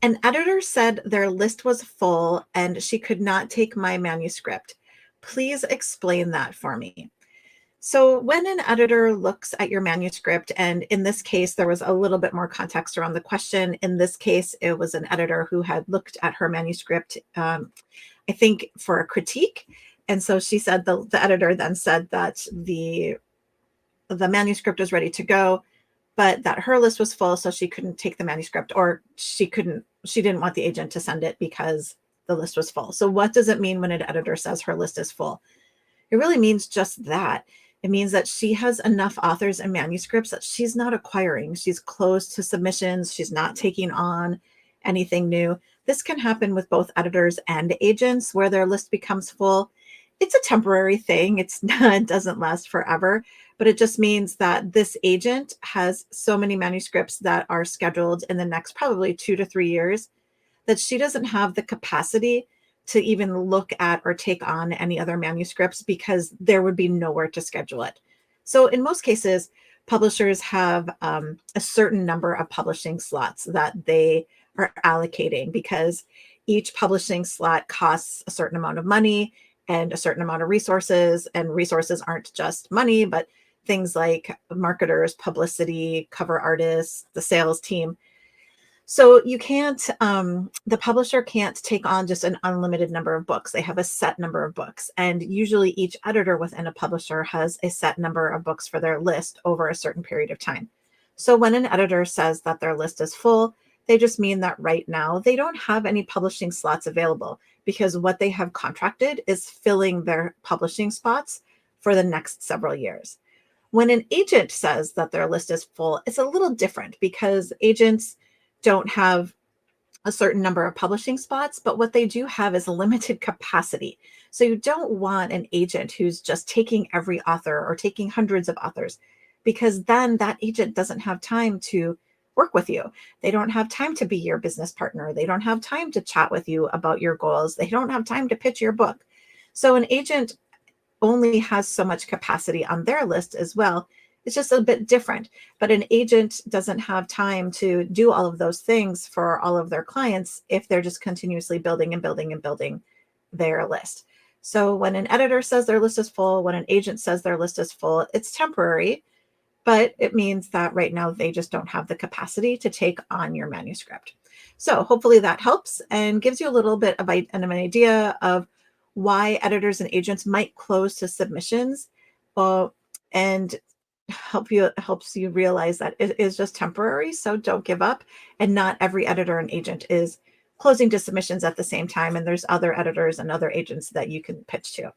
An editor said their list was full and she could not take my manuscript. Please explain that for me. So, when an editor looks at your manuscript, and in this case, there was a little bit more context around the question. In this case, it was an editor who had looked at her manuscript, I think, for a critique. And so she said the editor then said that the manuscript was ready to go, but that her list was full, so she couldn't take the manuscript, or she didn't want the agent to send it because the list was full. So what does it mean when an editor says her list is full? It really means just that. It means that she has enough authors and manuscripts that she's not acquiring. She's closed to submissions. She's not taking on anything new. This can happen with both editors and agents where their list becomes full. It's a temporary thing. It's not, it doesn't last forever, but it just means that this agent has so many manuscripts that are scheduled in the next probably 2 to 3 years that she doesn't have the capacity to even look at or take on any other manuscripts because there would be nowhere to schedule it. So in most cases, publishers have a certain number of publishing slots that they are allocating because each publishing slot costs a certain amount of money and a certain amount of resources. And resources aren't just money, but things like marketers, publicity, cover artists, the sales team. So you can't, the publisher can't take on just an unlimited number of books. They have a set number of books. And usually each editor within a publisher has a set number of books for their list over a certain period of time. So when an editor says that their list is full, they just mean that right now they don't have any publishing slots available because what they have contracted is filling their publishing spots for the next several years. When an agent says that their list is full, it's a little different because agents don't have a certain number of publishing spots, but what they do have is a limited capacity. So you don't want an agent who's just taking every author or taking hundreds of authors, because then that agent doesn't have time to work with you. They don't have time to be your business partner. They don't have time to chat with you about your goals. They don't have time to pitch your book. So an agent only has so much capacity on their list as well. It's just a bit different, but an agent doesn't have time to do all of those things for all of their clients if they're just continuously building and building and building their list. So when an editor says their list is full, when an agent says their list is full, it's temporary, but it means that right now they just don't have the capacity to take on your manuscript. So hopefully that helps and gives you a little bit of an idea of why editors and agents might close to submissions, and helps you realize that it is just temporary. So don't give up. And not every editor and agent is closing to submissions at the same time. And there's other editors and other agents that you can pitch to.